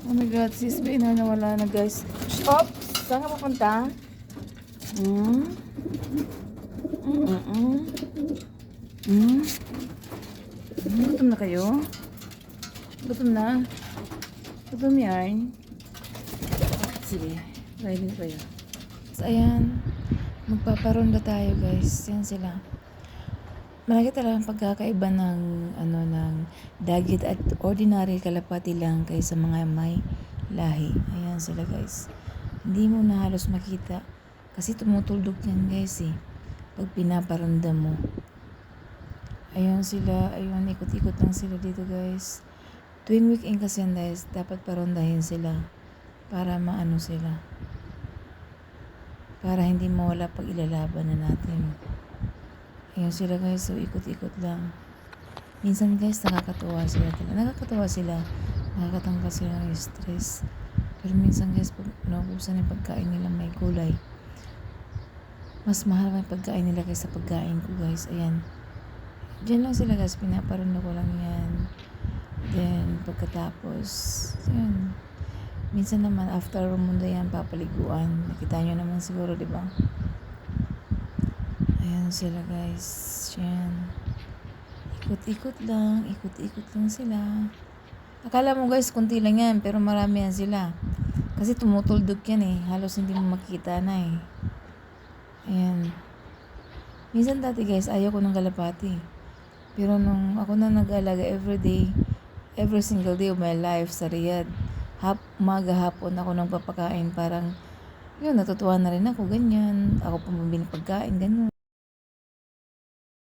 Oh my God, si spinner nawala na guys. Stop! Saan ka papunta? Hmm? Mm-mm. Hmm? Gutom na kayo? Gutom na? Gutom yan? Sige, ready kayo. So, ayan. Magpaparonda tayo guys. Yan sila. Malaki talagang pagkakaiba ng ng dagit at ordinary kalapati lang kaysa mga may lahi. Ayan sila guys. Hindi mo na halos makita kasi tumutuldok yan guys eh. Pag pinaparonda mo. Ayun sila, ayun ikot-ikot lang sila dito guys. Tuwing weekend kasi yan guys, dapat parondahin sila para maano sila. Para hindi mawala pag ilalaban na natin. Ayun sila guys, so ikot-ikot lang. Minsan guys, nakakatuwa sila talaga. Nakakatuwa sila. Nakakatanggal sila ng stress. Pero minsan guys, pag naubusan yung pagkain nila may gulay, mas mahal pa yung pagkain nila kaysa pagkain ko guys. Ayan. Diyan lang sila guys, pinaparano ko lang yan. Then, pagkatapos, yun. Minsan naman, after rumunda yan, papaliguan. Nakita nyo naman siguro, di ba? Ayan sila guys. Yan. Ikot-ikot lang sila. Akala mo guys, kunti lang yan, pero marami yan sila. Kasi tumutuldok yan eh. Halos hindi mo makita na eh. Ayan. Minsan dati guys, ayaw ko ng kalapati. Pero nung ako na nag-alaga every single day of my life sa Riyadh, umaga hapon ako nang papakain, parang yun, natutuwa na rin ako, ganyan. Ako pumabili pagkain, ganyan.